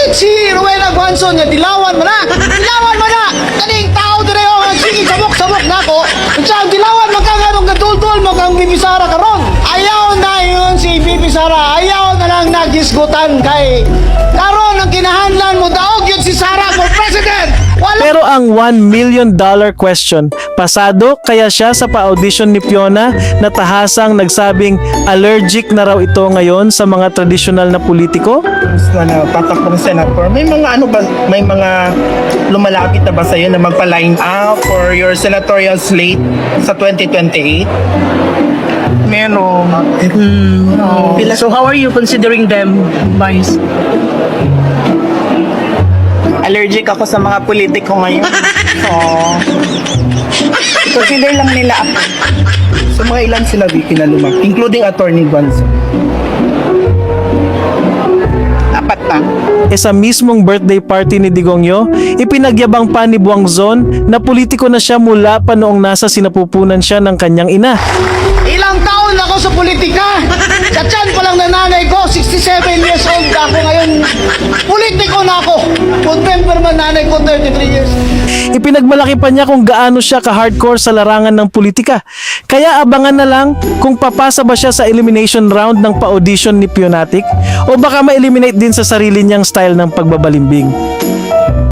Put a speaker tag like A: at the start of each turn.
A: Si Rowena Guanzon nga dilawan mo na. Dilawan mo na. Kaning tao dire o sige sabok-sabok nako. Unsa dilawan man ka nganong gadul-dul mo kang Bibi Sara karon. Ayaw na yun si Bibi Sara. Ayaw na lang nagisgutan kay karon ang kinahanglan mo daog yun si Sara for president. Wala.
B: Pero ang $1 million question, pasado kaya siya sa pa-audition ni Fiona na tahasang nagsabing allergic na raw ito ngayon sa mga tradisyonal na politiko?
C: Gusto na tatakbong senator. May mga ano ba, may mga lumalapit na ba sa'yo na magpa-line up for your senatorial slate sa 2028? Meron.
D: So how are you considering them, Vice?
E: Allergic ako sa mga politiko ngayon. So, consider lang nila ako.
C: So mga ilan sila Vicky na including Attorney Guanzon.
E: Apat pa.
B: Sa mismong birthday party ni Digongyo, ipinagyabang pa ni Buangzon na politiko na siya mula pa noong nasa sinapupunan siya ng kanyang ina.
A: Ilang taon na ako sa politika. Sa tiyan pa lang ng nanay ko, 67 years old na ako ngayon. Politiko na ako. Contemper man nanay ko, 33 years.
B: Ipinagmalaki pa niya kung gaano siya ka-hardcore sa larangan ng politika. Kaya abangan na lang kung papasa ba siya sa elimination round ng pa-audition ni Pionatic o baka ma-eliminate din sa sarili niyang style ng pagbabalimbing.